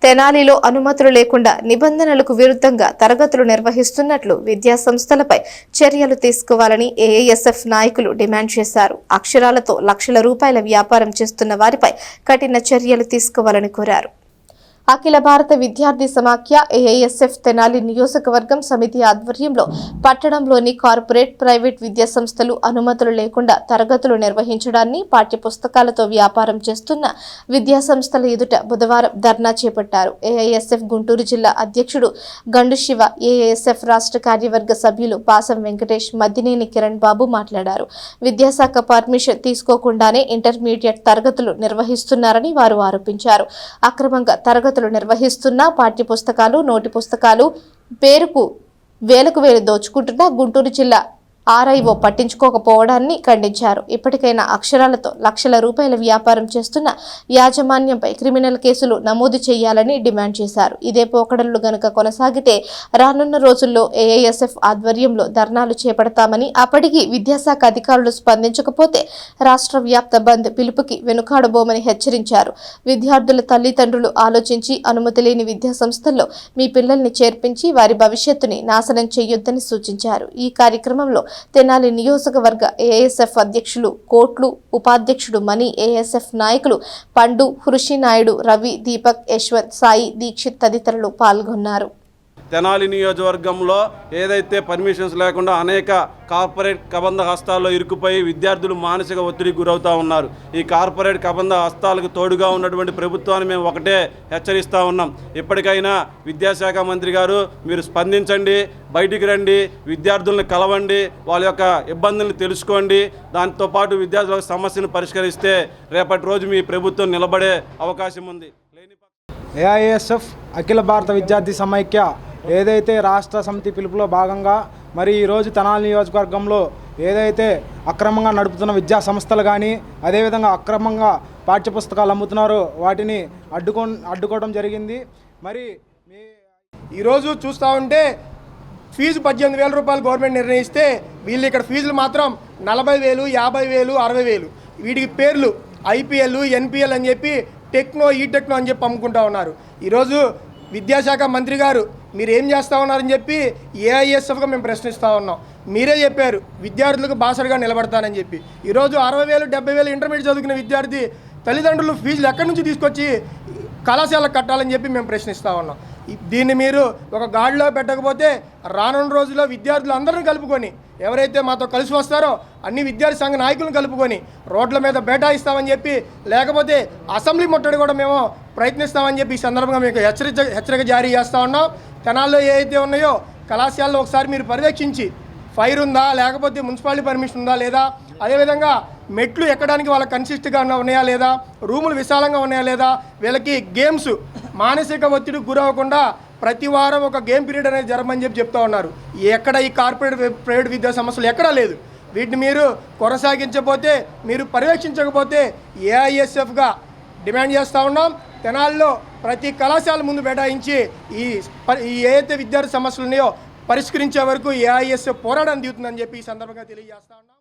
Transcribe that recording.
తెనాలిలో అనుమతులు లేకుండా నిబంధనలకు విరుద్ధంగా తరగతులు నిర్వహిస్తున్నట్లు విద్యా సంస్థలపై చర్యలు తీసుకోవాలని ఏఐఎస్ఎఫ్ నాయకులు డిమాండ్ చేశారు. అక్షరాలతో లక్షల రూపాయల వ్యాపారం చేస్తున్న వారిపై కఠిన చర్యలు తీసుకోవాలని కోరారు. అఖిల భారత విద్యార్థి సమాఖ్య ఏఐఎస్ఎఫ్ తెనాలి నియోజకవర్గం సమితి ఆధ్వర్యంలో పట్టణంలోని కార్పొరేట్ ప్రైవేట్ విద్యా సంస్థలు అనుమతులు లేకుండా తరగతులు నిర్వహించడాన్ని, పాఠ్యపుస్తకాలతో వ్యాపారం చేస్తున్న విద్యా సంస్థల ఎదుట బుధవారం ధర్నా చేపట్టారు. ఏఐఎస్ఎఫ్ గుంటూరు జిల్లా అధ్యక్షుడు గండు శివ, ఏఐఎస్ఎఫ్ రాష్ట్ర కార్యవర్గ సభ్యులు పాసం వెంకటేష్, మద్దినేని కిరణ్ బాబు మాట్లాడారు. విద్యాశాఖ పర్మిషన్ తీసుకోకుండానే ఇంటర్మీడియట్ తరగతులు నిర్వహిస్తున్నారని వారు ఆరోపించారు. అక్రమంగా తరగతులు నిర్వహిస్తున్న పాఠ్యపుస్తకాలు, నోటి పుస్తకాలు పేరుకు వేలకు వేలు దోచుకుంటున్న గుంటూరు జిల్లా ఆర్ఐఓ పట్టించుకోకపోవడాన్ని ఖండించారు. ఇప్పటికైనా అక్షరాలతో లక్షల రూపాయల వ్యాపారం చేస్తున్న యాజమాన్యంపై క్రిమినల్ కేసులు నమోదు చేయాలని డిమాండ్ చేశారు. ఇదే పోకడలు గనుక కొనసాగితే రానున్న రోజుల్లో ఏఐఎస్ఎఫ్ ఆధ్వర్యంలో ధర్నాలు చేపడతామని, అప్పటికి విద్యాశాఖ అధికారులు స్పందించకపోతే రాష్ట్ర వ్యాప్త బంద్ పిలుపుకి వెనుకాడబోమని హెచ్చరించారు. విద్యార్థుల తల్లిదండ్రులు ఆలోచించి అనుమతి లేని విద్యా సంస్థల్లో మీ పిల్లల్ని చేర్పించి వారి భవిష్యత్తుని నాశనం చేయొద్దని సూచించారు. ఈ కార్యక్రమంలో తెనాలి నియోజకవర్గ ఏఐఎస్ఎఫ్ అధ్యక్షులు కోట్లు, ఉపాధ్యక్షుడు మణి, ఏఐఎస్ఎఫ్ నాయకులు పండు, హృషినాయుడు, రవి, దీపక్, యశ్వంత్, సాయి, దీక్షిత్ తదితరులు పాల్గొన్నారు. తెనాలి నియోజకవర్గంలో ఏదైతే పర్మిషన్స్ లేకుండా అనేక కార్పొరేట్ కబంధ హస్తాల్లో ఇరుక్కుపోయి విద్యార్థులు మానసిక ఒత్తిడికి గురవుతూ ఉన్నారు. ఈ కార్పొరేట్ కబంధ హస్తాలకు తోడుగా ఉన్నటువంటి ప్రభుత్వాన్ని మేము ఒకటే హెచ్చరిస్తూ ఉన్నాం. ఇప్పటికైనా విద్యాశాఖ మంత్రి గారు మీరు స్పందించండి, బయటికి రండి, విద్యార్థులను కలవండి, వాళ్ళ యొక్క ఇబ్బందులను తెలుసుకోండి. దాంతోపాటు విద్యార్థుల సమస్యను పరిష్కరిస్తే రేపటి రోజు మీ ప్రభుత్వం నిలబడే అవకాశం ఉంది. ఏఐఎస్ఎఫ్ అఖిల భారత విద్యార్థి సమైక్య ఏదైతే రాష్ట్ర సమితి పిలుపులో భాగంగా మరి ఈరోజు తెనాలి నియోజకవర్గంలో ఏదైతే అక్రమంగా నడుపుతున్న విద్యా సంస్థలు కానీ, అదేవిధంగా అక్రమంగా పాఠ్యపుస్తకాలు అమ్ముతున్నారో వాటిని అడ్డుకోవడం జరిగింది. మరి ఈరోజు చూస్తూ ఉంటే ఫీజు 18,000 రూపాయలు గవర్నమెంట్ నిర్ణయిస్తే వీళ్ళు ఇక్కడ ఫీజులు మాత్రం 40,000, 50,000, 60,000. వీటికి పేర్లు ఐపీఎల్, ఎన్పిఎల్ అని చెప్పి టెక్నో, ఈ టెక్నో అని చెప్పి అమ్ముకుంటూ ఉన్నారు. ఈరోజు విద్యాశాఖ మంత్రి గారు మీరు ఏం చేస్తూ ఉన్నారని చెప్పి ఏఐఎస్ఎఫ్గా మేము ప్రశ్నిస్తూ ఉన్నాం. మీరే చెప్పారు విద్యార్థులకు బాసరగా నిలబడతానని చెప్పి. ఈరోజు 60,000, 70,000 ఇంటర్మీడియట్ చదువుకున్న విద్యార్థి తల్లిదండ్రులు ఫీజులు ఎక్కడి నుంచి తీసుకొచ్చి కళాశాలకు కట్టాలని చెప్పి మేము ప్రశ్నిస్తూ ఉన్నాం. దీన్ని మీరు ఒక గాడిలో పెట్టకపోతే రానున్న రోజుల్లో విద్యార్థులు అందరిని కలుపుకొని, ఎవరైతే మాతో కలిసి వస్తారో అన్ని విద్యార్థి సంఘ నాయకులను కలుపుకొని రోడ్ల మీద బేటాయిస్తామని చెప్పి, లేకపోతే అసెంబ్లీ ముట్టడి కూడా మేము ప్రయత్నిస్తామని చెప్పి ఈ సందర్భంగా మీకు హెచ్చరిక జారీ చేస్తూ ఉన్నాం. తెనాల్లో ఏవైతే ఉన్నాయో కళాశాలలో ఒకసారి మీరు పర్యవేక్షించి ఫైర్ ఉందా, లేకపోతే మున్సిపాలిటీ పర్మిషన్ ఉందా లేదా, అదేవిధంగా మెట్లు ఎక్కడానికి వాళ్ళకి కన్సిస్ట్గా ఉన్నాయా లేదా, రూములు విశాలంగా ఉన్నాయా లేదా, వీళ్ళకి గేమ్స్ మానసిక ఒత్తిడికి గురవ్వకుండా ప్రతి వారం ఒక గేమ్ పీరియడ్ అనేది జరగమని చెప్పి చెప్తూ ఉన్నారు. ఎక్కడ ఈ కార్పొరేట్ ప్రైవేట్ విద్యా సంస్థలు ఎక్కడా లేదు. వీటిని మీరు కొనసాగించకపోతే, మీరు పర్యవేక్షించకపోతే ఏఐఎస్ఎఫ్గా డిమాండ్ చేస్తూ ఉన్నాం. తెనాలిలో ప్రతి కళాశాల ముందు బేటాయించి ఈ ఏదైతే విద్యార్థి సమస్యలు ఉన్నాయో పరిష్కరించే వరకు ఏఐఎస్ఎఫ్ పోరాటం దిగుతుందని చెప్పి ఈ సందర్భంగా తెలియజేస్తా ఉన్నాం.